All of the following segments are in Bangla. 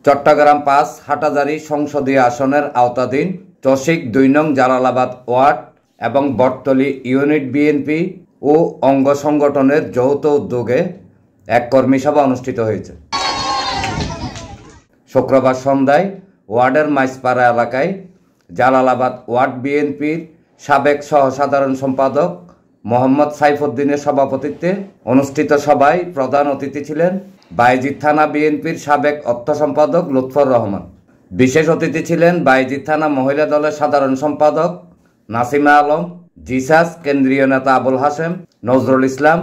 চট্টগ্রাম ৫ হাটহাজারী সংসদীয় আসনের আওতাধীন চসিক ২ নং জালালাবাদ ওয়ার্ড এবং বটতলী ইউনিট বিএনপি ও অঙ্গ সংগঠনের যৌথ উদ্যোগে এক কর্মী সভা অনুষ্ঠিত হয়েছে। শুক্রবার সন্ধ্যায় ওয়ার্ডের মাইজপাড়া এলাকায় জালালাবাদ ওয়ার্ড বিএনপির সাবেক সহসাধারণ সম্পাদক মোহাম্মদ সাইফুদ্দিনের সভাপতিত্বে অনুষ্ঠিত সভায় প্রধান অতিথি ছিলেন বায়েজিদ থানা বিএনপির সাবেক অর্থ সম্পাদক লুৎফর রহমান। বিশেষ অতিথি ছিলেন বায়েজিদ থানা মহিলা দলের সাধারণ সম্পাদক নাসিমা আলম, জিসাস কেন্দ্রীয় নেতা আবুল হাশেম, নজরুল ইসলাম,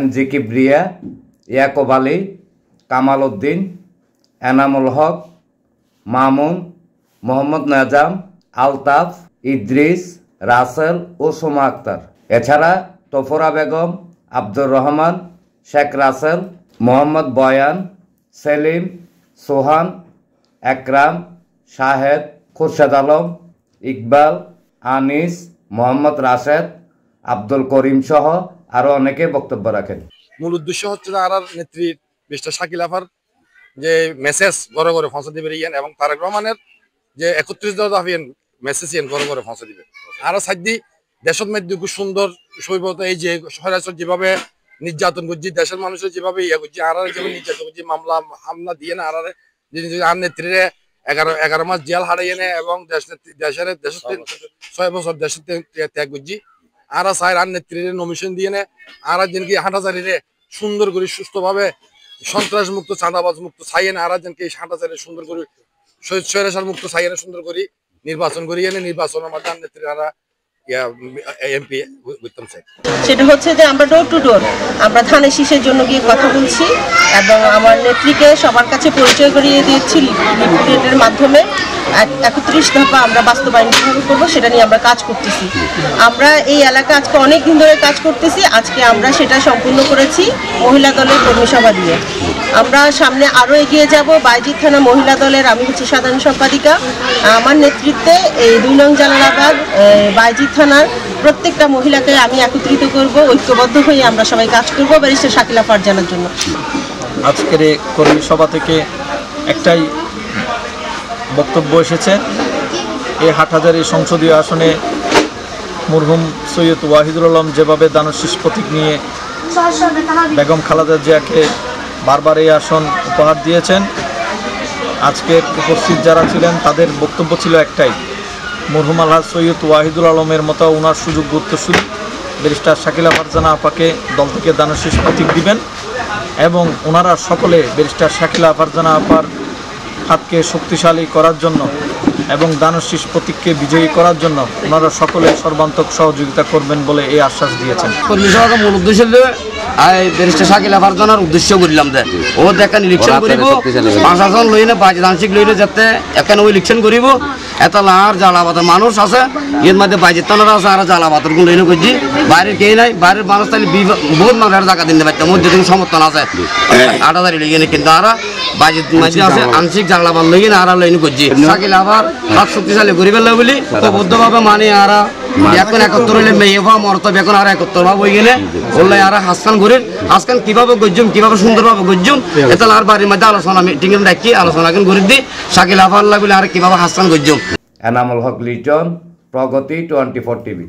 MG কিবরিয়া, ইয়াকুব আলী, কামাল উদ্দিন, এনামুল হক, মামুন, মোহাম্মদ নাজাম, আলতাফ, ইদ্রিস, রাসেল ও সোমা আক্তার। এছাড়া তোফরা বেগম, আব্দুর রহমান, শেখ রাসেল, মোহাম্মদ বয়ান, সেলিম, সোহান, একরাম, শাহেদ, খুরশেদ আলম, ইকবাল, আনিস, মোহাম্মদ রাশেদ, আব্দুল করিম সহ আরো অনেকে বক্তব্য রাখেন। মূল উদ্দেশ্য হচ্ছে আর নেত্রীর মিস্টার শাকিল আফার যে মেসেজ ঘরে ঘরে পৌঁছে দিবে এবং তারেক রহমানের যে ৩১ দফা মেসেজ ঘরে ঘরে পৌঁছে দিবে। আরো সাইডি দেশের মধ্যে খুব সুন্দর শৈবত এই যে সরাসরি যেভাবে নির্যাতন করছি, দেশের মানুষের যেভাবে ইয়ে করছি, আর যেভাবে নির্যাতন করছি, মামলা হামলা দিয়ে না আর নেত্রীরে 11 মাস জেল হারিয়ে নে এবং দেশের 6 বছর দেশের ত্যাগ করছি। আর চাই আর নেত্রীর নমিশন দিয়ে নে আর যেনকি হাটহাজারীরে সুন্দর করে সুস্থভাবে সন্ত্রাস মুক্ত চাঁদাবাজ মুক্ত চাইয়ে না আর যেনকি হাটহাজারী সুন্দর করে স্বৈরাচার মুক্ত চাইয়ে সুন্দর করে নির্বাচন করিয়ে নে নির্বাচনের মাধ্যমে নেত্রীরা এমপি করতাম চাই। সেটা হচ্ছে যে আমরা ডোর টু ডোর আমরা ধানের শীষের জন্য গিয়ে কথা বলছি এবং আমার নেত্রীকে সবার কাছে পরিচয় করিয়ে দিয়েছি লিফলেটের মাধ্যমে। ৩১ দফা আমরা বাস্তবায়ন কিভাবে করবো সেটা নিয়ে আমরা কাজ করতেছি। আমরা এই এলাকা আজকে অনেক দিন ধরে কাজ করতেছি, আজকে আমরা সেটা সম্পূর্ণ করেছি মহিলা দলের কর্মী সভা দিয়ে। আমরা সামনে আরও এগিয়ে যাব। বায়েজিদ থানা মহিলা দলের আমি হচ্ছে সাধারণ সম্পাদিকা। আমার নেতৃত্বে এই ২ নং জালালাবাদ বায়েজিদ থানার প্রত্যেকটা মহিলাকে আমি একত্রিত করব, ঐক্যবদ্ধ হয়ে আমরা সবাই কাজ করব ব্যারিস্টার শাকিল আফার জানার জন্য। আজকের এই কর্মী সভা থেকে একটাই বক্তব্য এসেছে, এই হাটহাজারী সংসদীয় আসনে মরহুম সৈয়দ ওয়াহিদুল আলম যেভাবে দানশীষ প্রতীক নিয়ে বেগম খালেদা জিয়াকে বারবার এই আসন উপহার দিয়েছেন, আজকের উপস্থিত যারা ছিলেন তাদের বক্তব্য ছিল একটাই, মরহুম আলহাজ সৈয়দ ওয়াহিদুল আলমের মতো ওনার সুযোগ্য উত্তরসূরি ব্যারিস্টার শাকিলা ফারজানা আপাকে দল থেকে দানশীষ প্রতীক দিবেন এবং ওনারা সকলে ব্যারিস্টার শাকিলা ফারজানা আপার হাতকে শক্তিশালী করার জন্য এবং দানশীষ প্রতীককে বিজয়ী করার জন্য ওনারা সকলে সর্বান্তক সহযোগিতা করবেন বলে এই আশ্বাস দিয়েছেন। কর্মী সভাকে মূল উদ্দেশ্য ব্যারিস্টার শাকিল ফারজানার উদ্দেশ্য করলাম যে ও দেখেন ইলেকশন করিব প্রশাসন লইনে বাজি দানশিক লইনে যাতে এখানে ওই ইলেকশন করিব এত আর জালাবাতের মানুষ আছে এর মধ্যে বাজি তানারা আছে আর জালাবাতের গুণ লইনে করছি বাইরের কে নাই বাইরের মানুষ তাহলে বহুত মানুষের জায়গা দিতে পারতাম মধ্যে থেকে সমর্থন আছে ৮০০০ লইনে কিন্তু আর বাজি মাঝে আছে আংশিক জালাবাদ লইনে আর লইনে করছি শাকিল আবার হাত শক্তিশালী করিবেন বলি বদ্ধভাবে মানে আর এখন ৭১ হইলে মেয়ে হওয়া মরতব এখন আর ৭১ ভাব হয়ে গেলে বললে আর হাসকান ঘুরেন হাসকান কিভাবে গজ্জুম কিভাবে সুন্দরভাবে গজ্জুম এটা আর বাড়ির মধ্যে আলোচনা মিটিং ডাকি আলোচনা ঘুরে দিই শাকিল আফার বলে আর কিভাবে হাসকান গজ্জুম। এনামুল হক লিটন, প্রগতি 24 টিভি।